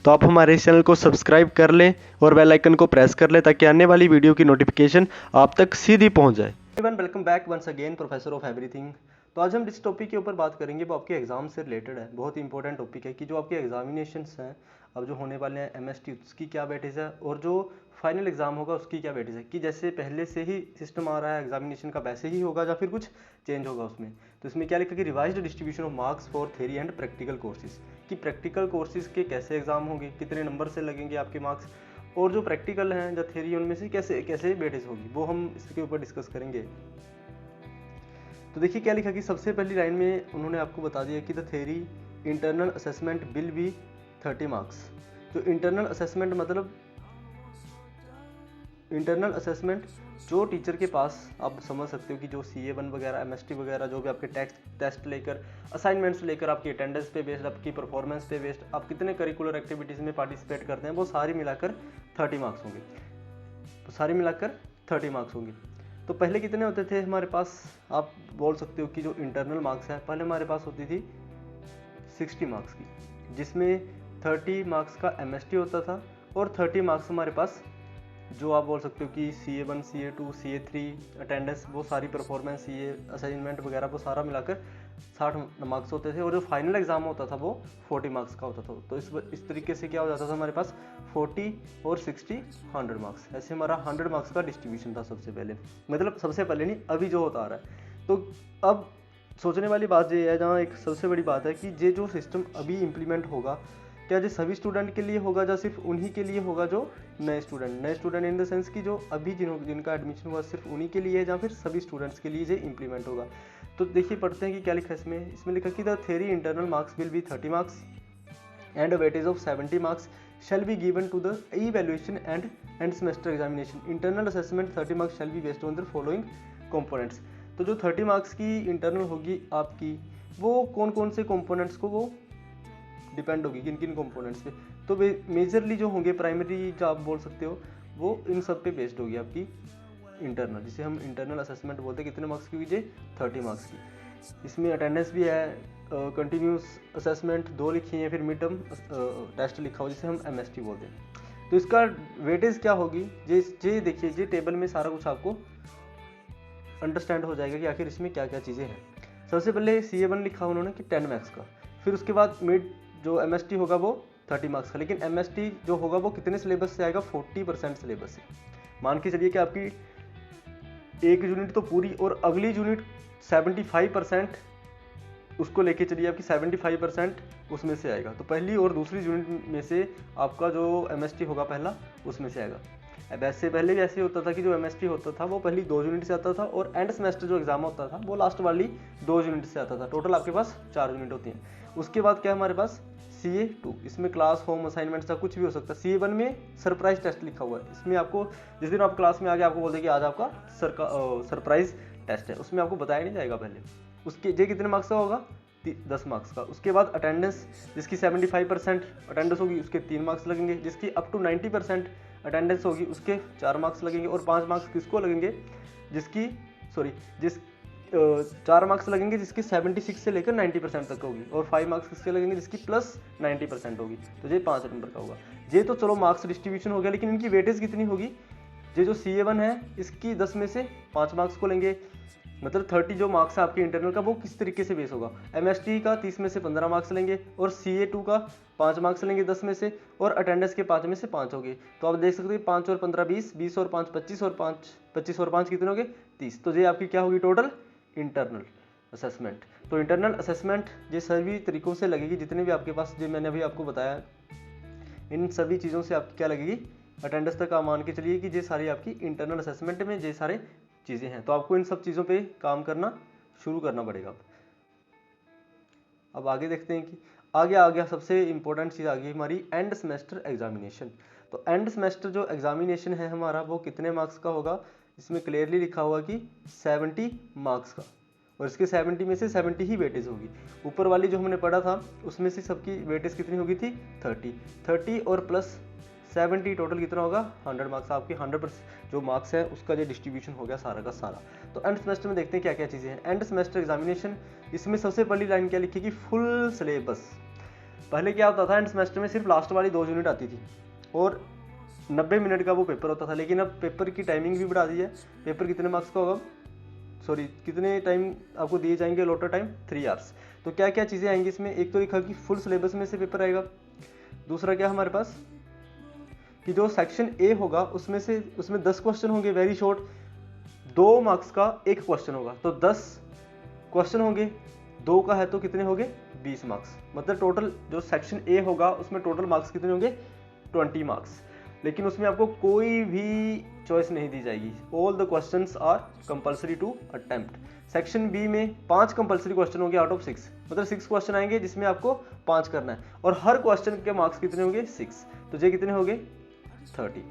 तो आप हमारे इस चैनल को सब्सक्राइब कर लें और बेल आइकन को प्रेस कर लें ताकि आने वाली वीडियो की नोटिफिकेशन आप तक सीधी पहुंच जाए। Welcome back once again, professor of everything. तो आज हम जिस टॉपिक के ऊपर बात करेंगे वो आपके एग्जाम से रिलेटेड है। बहुत ही इंपॉर्टेंट टॉपिक है कि जो आपके एग्जामिनेशंस हैं अब जो होने वाले हैं एमएसटी, उसकी क्या वेटेज है और जो फाइनल एग्जाम होगा उसकी क्या वेटेज है। कि जैसे पहले से ही सिस्टम आ रहा है एग्जामिनेशन का वैसे ही होगा या फिर कुछ चेंज होगा उसमें। तो इसमें क्या लिखा कि revised distribution of marks for theory and practical courses, कि प्रैक्टिकल कोर्सेज के कैसे एग्जाम होंगे, कितने नंबर से लगेंगे आपके मार्क्स, और जो प्रैक्टिकल हैं या थ्योरी उनमें से कैसे कैसे वेटेज होगी वो हम इसके ऊपर डिस्कस करेंगे। तो देखिए क्या लिखा कि सबसे पहली लाइन में उन्होंने आपको बता दिया कि the theory internal assessment will be 30 marks. जो इंटरनल असेसमेंट मतलब इंटरनल असेसमेंट जो टीचर के पास आप समझ सकते हो कि जो CA1 वगैरह एमएसटी वगैरह जो भी आपके टेस्ट लेकर असाइनमेंट्स लेकर आपकी अटेंडेंस पे बेस्ड, आपकी परफॉर्मेंस पे बेस्ड, आप कितने करिकुलर एक्टिविटीज़ में पार्टिसिपेट करते हैं, वो सारी मिलाकर 30 मार्क्स होंगे। तो सारी मिलाकर 30 मार्क्स होंगे। तो पहले कितने होते थे हमारे पास, आप बोल सकते हो कि जो इंटरनल मार्क्स है पहले हमारे पास होती थी 60 मार्क्स की, जिसमें 30 मार्क्स का एमएसटी होता था और 30 मार्क्स हमारे पास जो आप बोल सकते हो कि CA1 CA2 CA3 अटेंडेंस, वो सारी परफॉर्मेंस, CA असाइनमेंट वगैरह, वो सारा मिलाकर 60 मार्क्स होते थे। और जो फाइनल एग्जाम होता था वो 40 मार्क्स का होता था। तो इस तरीके से क्या हो जाता था हमारे पास 40 और 60 100 मार्क्स, ऐसे हमारा 100 मार्क्स का डिस्ट्रीब्यूशन था सबसे पहले। मतलब सबसे पहले नहीं, अभी जो होता आ रहा है। तो अब सोचने वाली बात ये है, जहाँ एक सबसे बड़ी बात है कि ये जो सिस्टम अभी इम्प्लीमेंट होगा, क्या जो सभी स्टूडेंट के लिए होगा या सिर्फ उन्हीं के लिए होगा जो नए स्टूडेंट इन द सेंस कि जो अभी जिनका एडमिशन हुआ सिर्फ उन्हीं के लिए है या फिर सभी स्टूडेंट्स के लिए ये इम्प्लीमेंट होगा। तो देखिए पढ़ते हैं कि क्या लिखा है इसमें लिखा कि the theory internal marks will be 30 marks and a weightage of 70 marks shall be given to the evaluation and semester examination. Internal assessment 30 marks shall be based on the following components. तो जो 30 marks की internal होगी आपकी, वो कौन कौन से components को वो डिपेंड होगी, किन किन कंपोनेंट्स पे। तो मेजरली जो होंगे प्राइमरी जो आप बोल सकते हो, वो इन सब पे बेस्ड होगी आपकी इंटरनल, जिसे हम इंटरनल असेसमेंट बोलते हैं। कितने मार्क्स की हुई, 30 मार्क्स की। इसमें अटेंडेंस भी है, कंटिन्यूस असेसमेंट 2 लिखी है, फिर मिड टर्म टेस्ट लिखा हो जिसे हम MST बोलते हैं। तो इसका वेटेज क्या होगी, ये देखिए, ये टेबल में सारा कुछ आपको अंडरस्टैंड हो जाएगा कि आखिर इसमें क्या क्या चीज़ें हैं। सबसे पहले CA1 लिखा उन्होंने कि 10 मार्क्स का, फिर उसके बाद मिड जो MST होगा वो 30 मार्क्स का। लेकिन MST जो होगा वो कितने सिलेबस से आएगा, 40% सिलेबस से। मान के चलिए कि आपकी एक यूनिट तो पूरी और अगली यूनिट 75% उसको लेके चलिए, आपकी 75% उसमें से आएगा। तो पहली और दूसरी यूनिट में से आपका जो MST होगा पहला, उसमें से आएगा। अब ऐसे पहले भी ऐसे होता था कि जो MST होता था वो पहली 2 यूनिट से आता था और एंड सेमेस्टर जो एग्जाम होता था वो लास्ट वाली 2 यूनिट से आता था। टोटल आपके पास 4 यूनिट होती हैं। उसके बाद क्या हमारे पास CA2, इसमें क्लास, होम असाइनमेंट्स का कुछ भी हो सकता है। CA1 में सरप्राइज टेस्ट लिखा हुआ है, इसमें आपको जिस दिन आप क्लास में आगे आपको बोलते हैं कि आज आपका सरप्राइज टेस्ट है, उसमें आपको बताया नहीं जाएगा पहले। उसके ये कितने मार्क्स का होगा, 10 मार्क्स का। उसके बाद अटेंडेंस, जिसकी 75% अटेंडेंस होगी उसके 3 मार्क्स लगेंगे, जिसकी अप टू 90% अटेंडेंस होगी उसके 4 मार्क्स लगेंगे, और 5 मार्क्स किसको लगेंगे, जिस 4 मार्क्स लगेंगे जिसकी 76 से लेकर 90% तक होगी, और 5 मार्क्स किसके लगेंगे जिसकी प्लस 90% होगी। तो ये 5 नंबर का होगा। ये तो चलो मार्क्स डिस्ट्रीब्यूशन हो गया, लेकिन इनकी वेटेज कितनी होगी। ये जो CA1 है इसकी 10 में से 5 मार्क्स को लेंगे, मतलब 30 जो मार्क्स है आपके इंटरनल का वो किस तरीके से बेस होगा। MST का 30 में से 15 मार्क्स लेंगे, और CA2 का 5 मार्क्स लेंगे 10 में से, और अटेंडेंस के 5 में से 5 हो गए। तो आप देख सकते हैं 5 और 15 20, 20 और 5 25, और 25 और 5 कितने हो गए, 30। तो ये आपकी क्या होगी टोटल इंटरनल असेसमेंट। तो इंटरनल असेसमेंट ये सभी तरीकों से लगेगी, जितने भी आपके पास जो मैंने अभी आपको बताया, इन सभी चीज़ों से आपकी क्या लगेगी, अटेंडेंस तक आप मान के चलिए कि ये सारी आपकी इंटरनल असेसमेंट में ये सारे चीज़ें हैं। तो आपको इन सब चीज़ों पे काम करना शुरू करना पड़ेगा। अब आगे देखते हैं कि आगे सबसे इंपॉर्टेंट चीज़ आ गई हमारी एंड सेमेस्टर एग्जामिनेशन। तो एंड सेमेस्टर जो एग्जामिनेशन है हमारा वो कितने मार्क्स का होगा, इसमें क्लियरली लिखा हुआ कि 70 मार्क्स का, और इसके 70 में से 70 ही वेटेज होगी। ऊपर वाली जो हमने पढ़ा था उसमें से सबकी वेटेज कितनी होगी थी, 30 और प्लस 70, टोटल कितना होगा 100 मार्क्स। आपके 100% जो मार्क्स है उसका जो डिस्ट्रीब्यूशन हो गया सारा का सारा। तो एंड सेमेस्टर में देखते हैं क्या क्या चीज़ें हैं। एंड सेमेस्टर एग्जामिनेशन, इसमें सबसे पहली लाइन क्या लिखी कि फुल सिलेबस। पहले क्या होता था, एंड सेमेस्टर में सिर्फ लास्ट वाली 2 यूनिट आती थी और 90 मिनट का वो पेपर होता था, लेकिन अब पेपर की टाइमिंग भी बढ़ा दी है। पेपर कितने मार्क्स का होगा, सॉरी कितने टाइम आपको दिए जाएंगे अलॉटेड टाइम, 3 आवर्स। तो क्या क्या चीज़ें आएंगी इसमें, एक तो लिखा कि फुल सिलेबस में से पेपर आएगा। दूसरा क्या हमारे पास कि जो सेक्शन ए होगा उसमें 10 क्वेश्चन होंगे वेरी शॉर्ट, 2 मार्क्स का 1 क्वेश्चन होगा, तो 10 क्वेश्चन होंगे, 2 का है तो कितने होंगे 20 मार्क्स। मतलब टोटल जो सेक्शन ए होगा उसमें टोटल मार्क्स कितने होंगे 20 मार्क्स। लेकिन उसमें आपको कोई भी चॉइस नहीं दी जाएगी, all the questions are compulsory to attempt. Section B में 5 कंपलसरी क्वेश्चन होंगे आउट ऑफ 6, मतलब 6 क्वेश्चन आएंगे जिसमें आपको 5 करना है, और हर क्वेश्चन के मार्क्स कितने होंगे 6, तो ये कितने होंगे 30।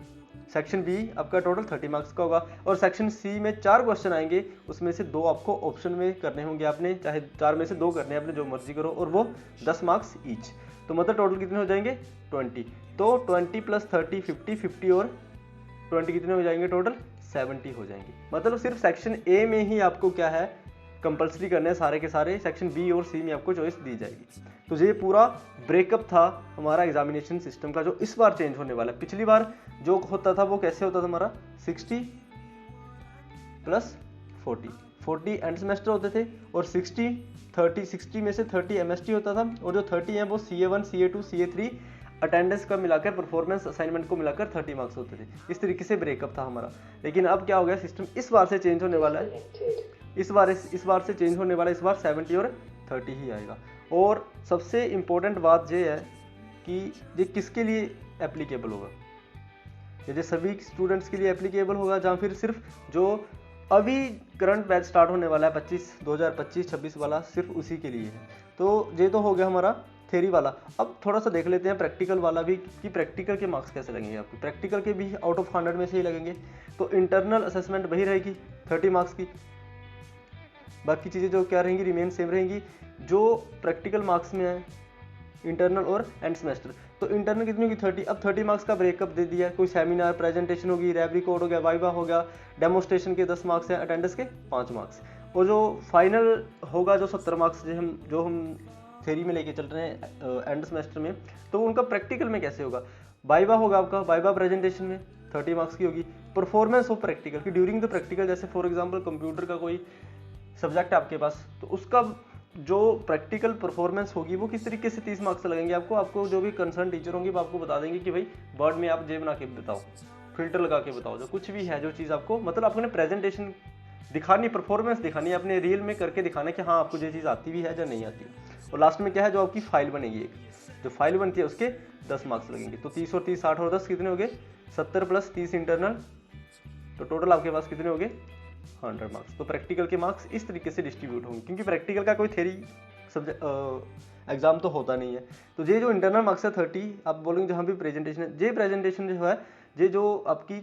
सेक्शन बी आपका टोटल 30 मार्क्स का होगा। और सेक्शन सी में 4 क्वेश्चन आएंगे, उसमें से 2 आपको ऑप्शन में करने होंगे आपने, चाहे 4 में से 2 करने हैं आपने, जो मर्जी करो, और वो 10 मार्क्स ईच। तो मतलब टोटल कितने हो जाएंगे 20। तो 20 + 30 50, 50 और 20 कितने हो जाएंगे टोटल 70 हो जाएंगे। मतलब सिर्फ सेक्शन ए में ही आपको क्या है कंपलसरी करने हैं सारे के सारे, सेक्शन बी और सी में आपको चॉइस दी जाएगी। तो ये पूरा ब्रेकअप था हमारा एग्जामिनेशन सिस्टम का, जो इस बार चेंज होने वाला है। पिछली बार जो होता था वो कैसे होता था हमारा 60 + 40 एंड सेमेस्टर होते थे, और 60 में से 30 एमएसटी होता था, और जो 30 है वो CA1 CA2 CA3 अटेंडेंस का मिलाकर, परफॉर्मेंस असाइनमेंट को मिलाकर 30 मार्क्स होते थे। इस तरीके से ब्रेकअप था हमारा। लेकिन अब क्या हो गया, सिस्टम इस बार से चेंज होने वाला है, इस बार से चेंज होने वाला है। इस बार 70 और 30 ही आएगा। और सबसे इम्पोर्टेंट बात ये है कि ये किसके लिए एप्लीकेबल होगा, ये सभी स्टूडेंट्स के लिए एप्लीकेबल होगा, जहाँ फिर सिर्फ जो अभी करंट बैच स्टार्ट होने वाला है 2025-26 वाला, सिर्फ उसी के लिए है। तो ये तो हो गया हमारा थ्योरी वाला। अब थोड़ा सा देख लेते हैं प्रैक्टिकल वाला भी, कि प्रैक्टिकल के मार्क्स कैसे लगेंगे आपको। प्रैक्टिकल के भी आउट ऑफ 100 में से ही लगेंगे। तो इंटरनल असेसमेंट वही रहेगी 30 मार्क्स की, बाकी चीज़ें जो क्या रहेंगी रिमेन सेम रहेंगी। जो प्रैक्टिकल मार्क्स में है इंटरनल और एंड सेमेस्टर, तो इंटरनल कितनी होगी 30। अब 30 मार्क्स का ब्रेकअप दे दिया, कोई सेमिनार प्रेजेंटेशन होगी, रैब रिकॉर्ड हो गया, वाइवा हो गया, डेमोस्ट्रेशन के 10 मार्क्स हैं, अटेंडेंस के 5 मार्क्स, और जो फाइनल होगा जो 70 मार्क्स जो हम थ्योरी में लेके चल रहे हैं एंड सेमेस्टर में, तो उनका प्रैक्टिकल में कैसे होगा। वाइवा होगा आपका, वाइवा प्रेजेंटेशन में 30 मार्क्स की होगी। परफॉर्मेंस ऑफ प्रैक्टिकल की ड्यूरिंग द प्रैक्टिकल, जैसे फॉर एग्जाम्पल कंप्यूटर का कोई सब्जेक्ट है आपके पास, तो उसका जो प्रैक्टिकल परफॉर्मेंस होगी वो किस तरीके से 30 मार्क्स लगेंगे आपको जो भी कंसर्न टीचर होंगे वो आपको बता देंगे कि भाई वर्ड में आप जे बना के बताओ, फिल्टर लगा के बताओ, जो कुछ भी है जो चीज़ आपको, मतलब आपने प्रेजेंटेशन दिखानी, परफॉर्मेंस दिखानी है, अपने रियल में करके दिखाना है कि हाँ आपको ये चीज़ आती भी है या नहीं आती। और लास्ट में क्या है, जो आपकी फाइल बनेगी, एक जो फाइल बनती है उसके 10 मार्क्स लगेंगे। तो 30 और 30 60 और 10 कितने हो गए 70 + 30 इंटरनल, तो टोटल आपके पास कितने हो गए 100 मार्क्स। तो प्रैक्टिकल के मार्क्स इस तरीके से डिस्ट्रीब्यूट होंगे, क्योंकि प्रैक्टिकल का कोई थ्योरी सब्जेक्ट एग्जाम तो होता नहीं है। तो ये जो इंटरनल मार्क्स है 30, आप बोलेंगे जहाँ भी प्रेजेंटेशन है, ये प्रेजेंटेशन जो है ये जो आपकी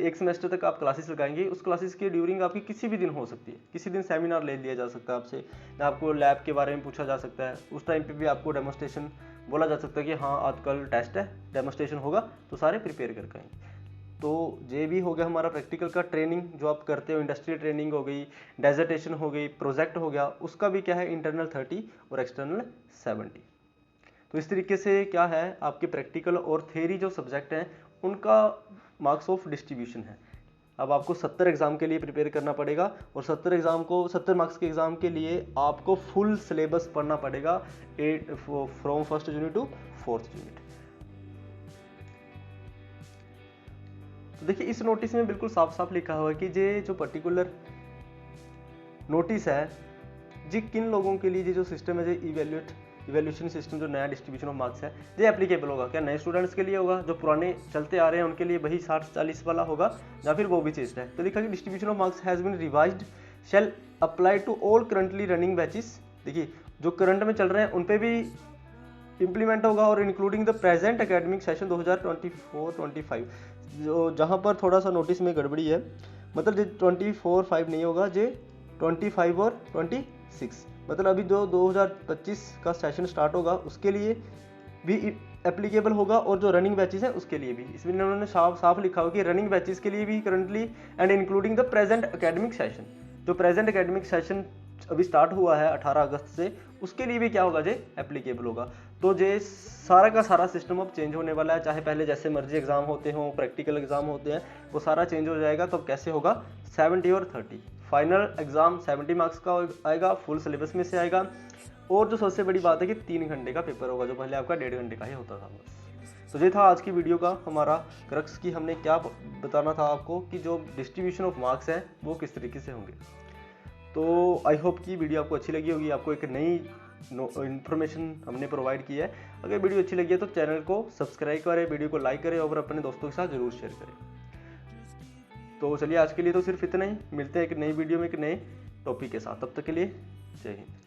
1 सेमेस्टर तक आप क्लासेस लगाएंगे, उस क्लासेस के ड्यूरिंग आपकी किसी भी दिन हो सकती है, किसी दिन सेमिनार ले लिया जा सकता है आपसे, या आपको लैब के बारे में पूछा जा सकता है, उस टाइम पे भी आपको डेमोस्ट्रेशन बोला जा सकता है कि हाँ आजकल टेस्ट है, डेमोस्ट्रेशन होगा, तो सारे प्रिपेयर करके आएंगे। तो ये भी हो गया हमारा प्रैक्टिकल का ट्रेनिंग जो आप करते हो, इंडस्ट्रियल ट्रेनिंग हो गई, डेजर्टेशन हो गई, प्रोजेक्ट हो गया, उसका भी क्या है इंटरनल 30 और एक्सटर्नल 70। तो इस तरीके से क्या है आपके प्रैक्टिकल और थ्योरी जो सब्जेक्ट हैं उनका मार्क्स ऑफ डिस्ट्रीब्यूशन है। अब आपको 70 एग्जाम के लिए प्रिपेयर करना पड़ेगा, और 70 मार्क्स के एग्जाम के लिए आपको फुल सिलेबस पढ़ना पड़ेगा from first unit to 4th unit. तो देखिए इस नोटिस में बिल्कुल साफ साफ लिखा हुआ है कि ये जो पर्टिकुलर नोटिस है जी किन लोगों के लिए, ये जो सिस्टम है इवेल्यूशन सिस्टम जो नया डिस्ट्रीब्यूशन ऑफ मार्क्स है ये एप्लीकेबल होगा। क्या नए स्टूडेंट्स के लिए होगा, जो पुराने चलते आ रहे हैं उनके लिए वही 60-40 वाला होगा, या फिर वो भी चेंज है। तो लिखा कि distribution of marks has been revised shall apply to all currently running batches. देखिए जो करंट में चल रहे हैं उन पे भी इम्प्लीमेंट होगा, और including the present academic session 2024-25, जो जहाँ पर थोड़ा सा नोटिस में गड़बड़ी है, मतलब ये 24-5 नहीं होगा, ये 25 और 26, मतलब अभी जो 2025 का सेशन स्टार्ट होगा उसके लिए भी एप्लीकेबल होगा, और जो रनिंग बैचेस हैं उसके लिए भी। इसमें उन्होंने साफ लिखा हो कि रनिंग बैचेस के लिए भी currently and including the present academic session, जो प्रेजेंट एकेडमिक सेशन अभी स्टार्ट हुआ है 18 अगस्त से, उसके लिए भी क्या होगा ये एप्लीकेबल होगा। तो ये सारा का सारा सिस्टम अब चेंज होने वाला है। चाहे पहले जैसे मर्जी एग्जाम होते हों, प्रैक्टिकल एग्जाम होते हैं, वो सारा चेंज हो जाएगा। तो अब कैसे होगा, 70 और 30 फाइनल एग्जाम 70 मार्क्स का आएगा, फुल सिलेबस में से आएगा। और जो सबसे बड़ी बात है कि 3 घंटे का पेपर होगा, जो पहले आपका 1.5 घंटे का ही होता था बस। तो ये था आज की वीडियो का हमारा क्रक्स, की हमने क्या बताना था आपको कि जो डिस्ट्रीब्यूशन ऑफ मार्क्स है वो किस तरीके से होंगे। तो आई होप कि वीडियो आपको अच्छी लगी होगी, आपको एक नई इन्फॉर्मेशन हमने प्रोवाइड की है। अगर वीडियो अच्छी लगी है तो चैनल को सब्सक्राइब करें, वीडियो को लाइक करें और अपने दोस्तों के साथ जरूर शेयर करें। तो चलिए आज के लिए तो सिर्फ इतना ही, मिलते हैं एक नई वीडियो में एक नए टॉपिक के साथ। तब तक के लिए जय हिंद।